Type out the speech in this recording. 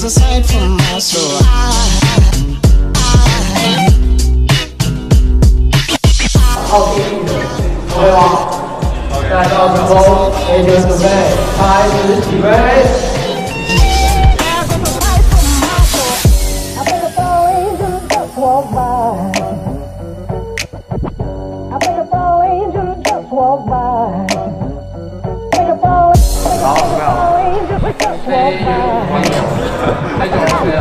was a sight for my soul. OK 吗？那到时候每个准备开始起飞。好，准备好。太久没飞了。